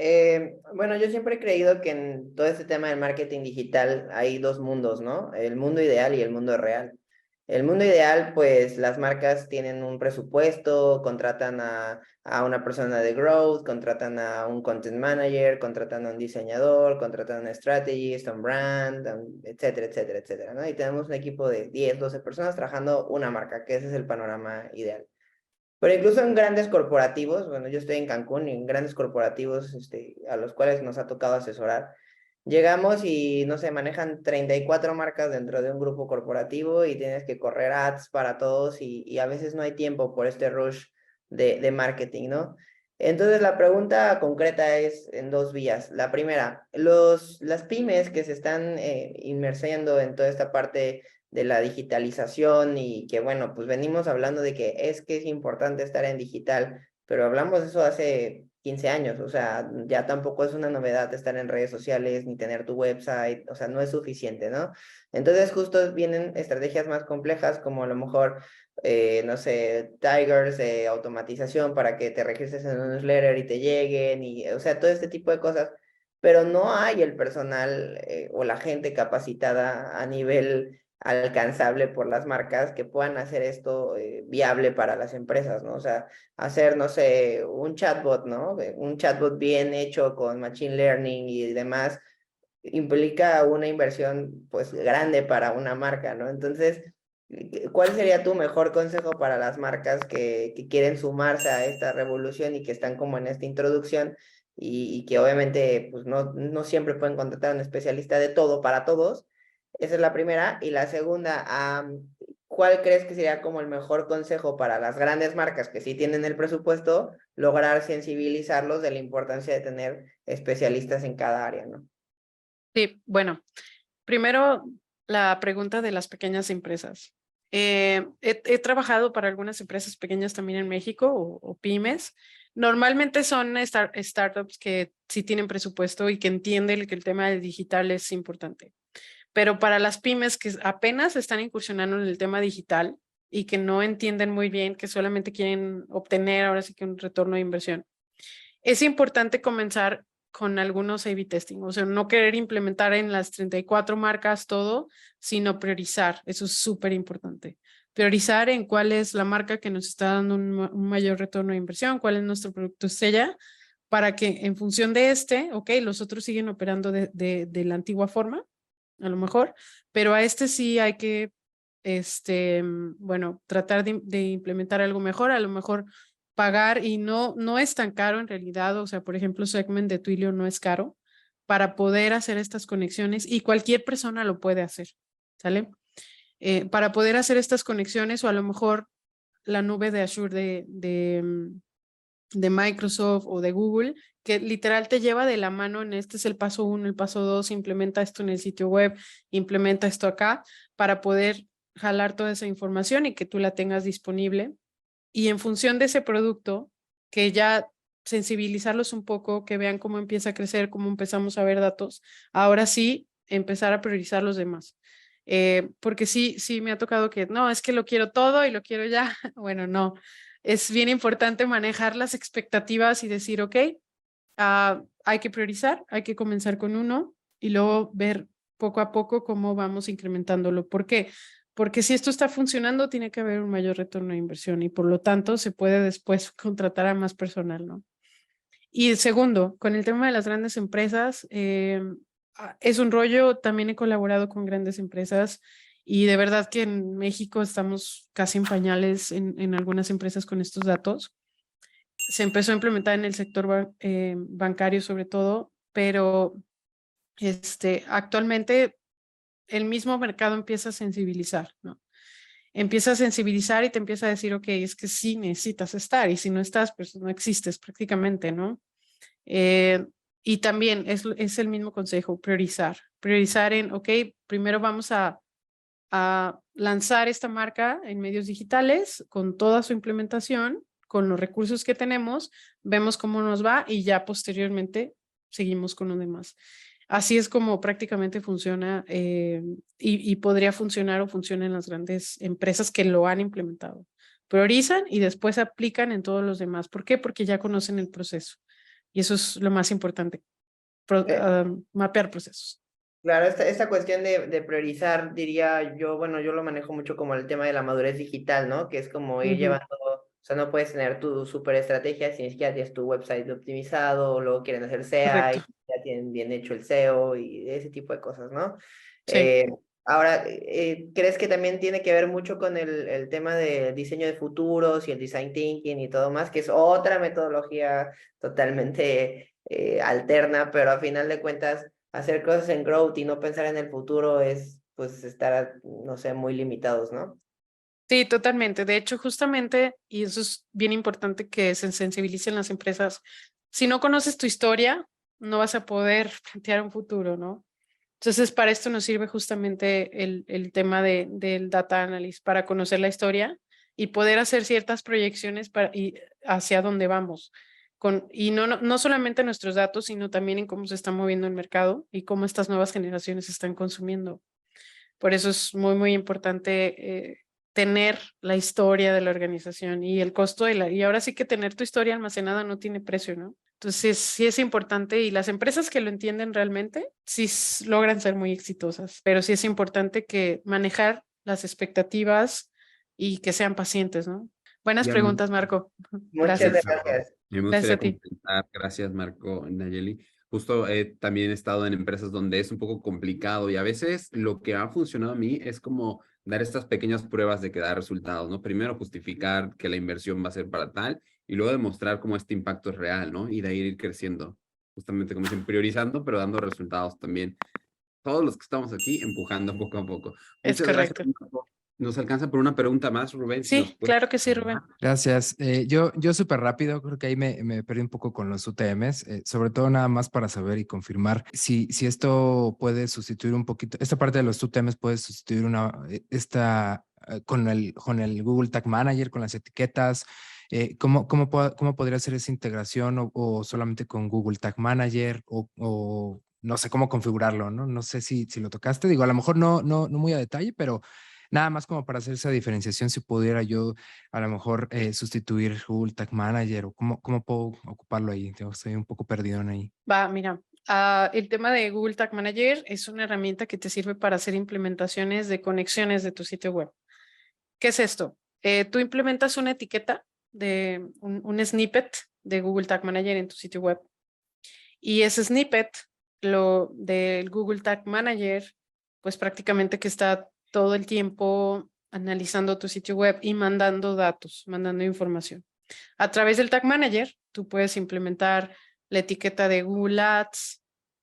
Bueno, yo siempre he creído que en todo este tema del marketing digital hay dos mundos, ¿no? El mundo ideal y el mundo real. El mundo ideal, pues las marcas tienen un presupuesto, contratan a una persona de growth, contratan a un content manager, contratan a un diseñador, contratan a un strategist, a un brand, etcétera, etcétera, etcétera, ¿no? Y tenemos un equipo de 10, 12 personas trabajando una marca, que ese es el panorama ideal. Pero incluso en grandes corporativos, bueno, yo estoy en Cancún y en grandes corporativos a los cuales nos ha tocado asesorar, llegamos y, no sé, manejan 34 marcas dentro de un grupo corporativo y tienes que correr ads para todos y a veces no hay tiempo por este rush de marketing, ¿no? Entonces la pregunta concreta es en dos vías. La primera, las pymes que se están inmersiendo en toda esta parte de la digitalización y que bueno, pues venimos hablando de que es importante estar en digital, pero hablamos de eso hace 15 años, o sea, ya tampoco es una novedad estar en redes sociales ni tener tu website, o sea, no es suficiente, ¿no? Entonces justo vienen estrategias más complejas como a lo mejor, no sé, Tigers, automatización para que te registres en un newsletter y te lleguen y, o sea, todo este tipo de cosas, pero no hay el personal o la gente capacitada a nivel alcanzable por las marcas que puedan hacer esto viable para las empresas, ¿no? O sea, hacer, no sé, un chatbot, ¿no? Un chatbot bien hecho con machine learning y demás implica una inversión, pues, grande para una marca, ¿no? Entonces, ¿cuál sería tu mejor consejo para las marcas que quieren sumarse a esta revolución y que están como en esta introducción y que obviamente, pues, no siempre pueden contratar a un especialista de todo para todos? Esa es la primera. Y la segunda, ¿cuál crees que sería como el mejor consejo para las grandes marcas que sí tienen el presupuesto, lograr sensibilizarlos de la importancia de tener especialistas en cada área, ¿no? Sí, bueno, primero la pregunta de las pequeñas empresas. He trabajado para algunas empresas pequeñas también en México o pymes. Normalmente son startups que sí tienen presupuesto y que entienden que el tema del digital es importante. Pero para las pymes que apenas están incursionando en el tema digital y que no entienden muy bien, que solamente quieren obtener ahora sí que un retorno de inversión, es importante comenzar con algunos A/B testing, o sea, no querer implementar en las 34 marcas todo, sino priorizar, eso es súper importante. Priorizar en cuál es la marca que nos está dando un mayor retorno de inversión, cuál es nuestro producto estrella, para que en función de ok, los otros siguen operando de la antigua forma, a lo mejor, pero a este sí hay que, bueno, tratar de implementar algo mejor, a lo mejor pagar y no es tan caro en realidad, o sea, por ejemplo, Segment de Twilio no es caro para poder hacer estas conexiones y cualquier persona lo puede hacer, ¿sale? Para poder hacer estas conexiones o a lo mejor la nube de Azure de Microsoft o de Google, que literal te lleva de la mano en este es el paso 1, el paso 2, implementa esto en el sitio web, implementa esto acá para poder jalar toda esa información y que tú la tengas disponible. Y en función de ese producto, que ya sensibilizarlos un poco, que vean cómo empieza a crecer, cómo empezamos a ver datos, ahora sí empezar a priorizar los demás. Porque sí me ha tocado que no, es que lo quiero todo y lo quiero ya. Bueno, no, es bien importante manejar las expectativas y decir, ok, hay que priorizar, hay que comenzar con uno y luego ver poco a poco cómo vamos incrementándolo. ¿Por qué? Porque si esto está funcionando, tiene que haber un mayor retorno de inversión y por lo tanto se puede después contratar a más personal, ¿no? Y segundo, con el tema de las grandes empresas, es un rollo, también he colaborado con grandes empresas y de verdad que en México estamos casi en pañales en algunas empresas con estos datos. se empezó a implementar en el sector bancario sobre todo, pero actualmente el mismo mercado empieza a sensibilizar, ¿no? Empieza a sensibilizar y te empieza a decir, ok, es que sí necesitas estar y si no estás, pues no existes prácticamente, ¿no? Y también es el mismo consejo, priorizar. Priorizar en, ok, primero vamos a lanzar esta marca en medios digitales con toda su implementación, con los recursos que tenemos, vemos cómo nos va y ya posteriormente seguimos con lo demás. Así es como prácticamente funciona y podría funcionar o funciona en las grandes empresas que lo han implementado. Priorizan y después aplican en todos los demás. ¿Por qué? Porque ya conocen el proceso. Y eso es lo más importante, mapear procesos. Claro, esta cuestión de priorizar, diría yo, bueno, yo lo manejo mucho como el tema de la madurez digital, ¿no? Que es como ir llevando, o sea, no puedes tener tu super estrategia si ni siquiera tienes tu website optimizado, o luego quieren hacer SEA y Correcto. ya tienen bien hecho el SEO y ese tipo de cosas, ¿no? Sí. Ahora, ¿crees que también tiene que ver mucho con el tema de diseño de futuros y el design thinking y todo más, que es otra metodología totalmente alterna, pero a final de cuentas hacer cosas en growth y no pensar en el futuro es pues estar, no sé, muy limitados, ¿no? Sí, totalmente. De hecho, justamente, y eso es bien importante que se sensibilicen las empresas, si no conoces tu historia, no vas a poder plantear un futuro, ¿no? Entonces, para esto nos sirve justamente el tema del data analysis, para conocer la historia y poder hacer ciertas proyecciones hacia dónde vamos. Y no solamente nuestros datos, sino también en cómo se está moviendo el mercado y cómo estas nuevas generaciones están consumiendo. Por eso es muy, muy importante tener la historia de la organización y el costo y ahora sí que tener tu historia almacenada no tiene precio, ¿no? Entonces sí es importante y las empresas que lo entienden realmente sí logran ser muy exitosas, pero sí es importante que manejar las expectativas y que sean pacientes, ¿no? Buenas Ya no. preguntas, Marco. Muchas Gracias. gracias. Me Gracias gustaría a ti. complementar, gracias Marco, Nayeli. Justo también he estado en empresas donde es un poco complicado y a veces lo que ha funcionado a mí es como dar estas pequeñas pruebas de que da resultados, ¿no? Primero justificar que la inversión va a ser para tal y luego demostrar cómo este impacto es real, ¿no? Y de ahí ir creciendo, justamente como dicen, priorizando, pero dando resultados también. Todos los que estamos aquí empujando poco a poco. Es Muchas gracias, correcto. Marco. Nos alcanza por una pregunta más, Rubén, si nos Sí, puede. claro que sí, Rubén. Gracias. Yo súper rápido, creo que ahí me perdí un poco con los UTMs, sobre todo nada más para saber y confirmar si esto puede sustituir un poquito, esta parte de los UTMs puede sustituir con el Google Tag Manager, con las etiquetas. ¿Cómo podría ser esa integración o solamente con Google Tag Manager o no sé cómo configurarlo, ¿no? No sé si lo tocaste, digo, a lo mejor no muy a detalle, pero nada más como para hacer esa diferenciación, si pudiera yo a lo mejor sustituir Google Tag Manager o cómo puedo ocuparlo ahí. Estoy un poco perdido en ahí. Va, mira, el tema de Google Tag Manager es una herramienta que te sirve para hacer implementaciones de conexiones de tu sitio web. ¿Qué es esto? Tú implementas una etiqueta de un snippet de Google Tag Manager en tu sitio web y ese snippet, lo del Google Tag Manager, pues prácticamente que está todo el tiempo analizando tu sitio web y mandando datos, mandando información. A través del Tag Manager, tú puedes implementar la etiqueta de Google Ads,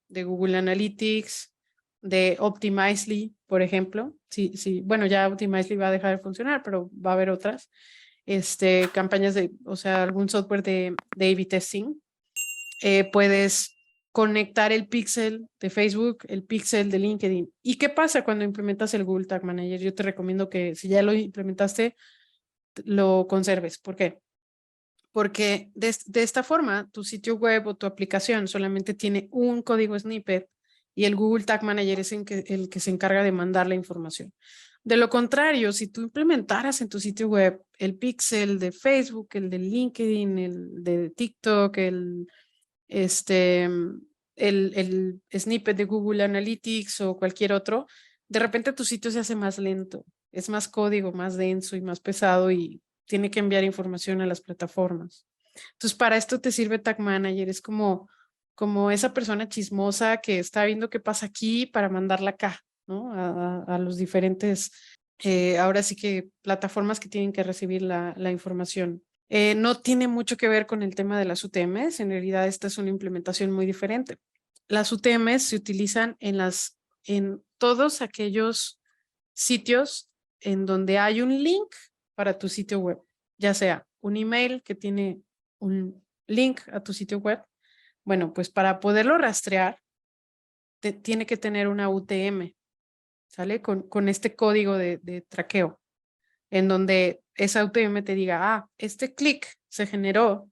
de Google Analytics, de Optimizely, por ejemplo. Sí, bueno, ya Optimizely va a dejar de funcionar, pero va a haber otras. Campañas o sea, algún software de A/B testing. Puedes conectar el pixel de Facebook, el pixel de LinkedIn. ¿Y qué pasa cuando implementas el Google Tag Manager? Yo te recomiendo que si ya lo implementaste, lo conserves. ¿Por qué? Porque de esta forma tu sitio web o tu aplicación solamente tiene un código snippet y el Google Tag Manager es el que se encarga de mandar la información. De lo contrario, si tú implementaras en tu sitio web el pixel de Facebook, el de LinkedIn, el de TikTok, el snippet de Google Analytics o cualquier otro, de repente tu sitio se hace más lento, es más código, más denso y más pesado y tiene que enviar información a las plataformas. Entonces, para esto te sirve Tag Manager, es como esa persona chismosa que está viendo qué pasa aquí para mandarla acá, ¿no? A los diferentes, ahora sí que plataformas que tienen que recibir la información. No tiene mucho que ver con el tema de las UTMs, en realidad esta es una implementación muy diferente. Las UTMs se utilizan en todos aquellos sitios en donde hay un link para tu sitio web, ya sea un email que tiene un link a tu sitio web. Bueno, pues para poderlo rastrear, tiene que tener una UTM, ¿sale? Con este código de traqueo, en donde esa UTM te diga, este clic se generó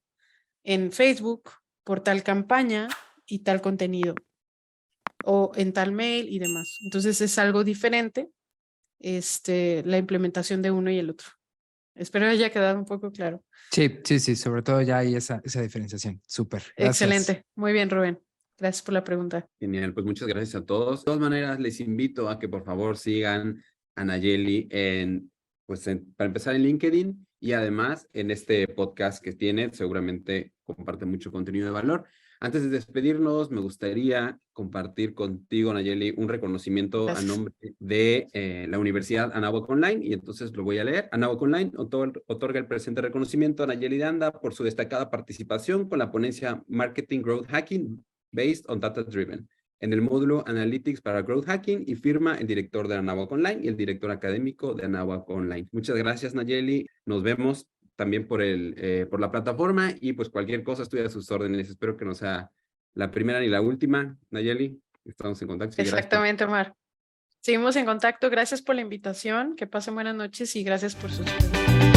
en Facebook por tal campaña y tal contenido, o en tal mail y demás. Entonces es algo diferente la implementación de uno y el otro. Espero haya quedado un poco claro. Sí, sobre todo ya hay esa diferenciación. Súper, gracias. Excelente, muy bien, Rubén. Gracias por la pregunta. Genial, pues muchas gracias a todos. De todas maneras, les invito a que por favor sigan a Nayeli para empezar en LinkedIn y además en este podcast que tiene, seguramente comparte mucho contenido de valor. Antes de despedirnos, me gustaría compartir contigo, Nayeli, un reconocimiento Gracias. a nombre de la Universidad Anáhuac Online, y entonces lo voy a leer. Anáhuac Online otorga el presente reconocimiento a Nayeli de Anda por su destacada participación con la ponencia Marketing Growth Hacking Based on Data Driven en el módulo Analytics para Growth Hacking, y firma el director de Anáhuac Online y el director académico de Anáhuac Online. Muchas gracias, Nayeli. Nos vemos también por la plataforma, y pues cualquier cosa estoy a sus órdenes. Espero que no sea la primera ni la última, Nayeli. Estamos en contacto. Exactamente, Omar. Seguimos en contacto. Gracias por la invitación. Que pasen buenas noches y gracias por sus preguntas.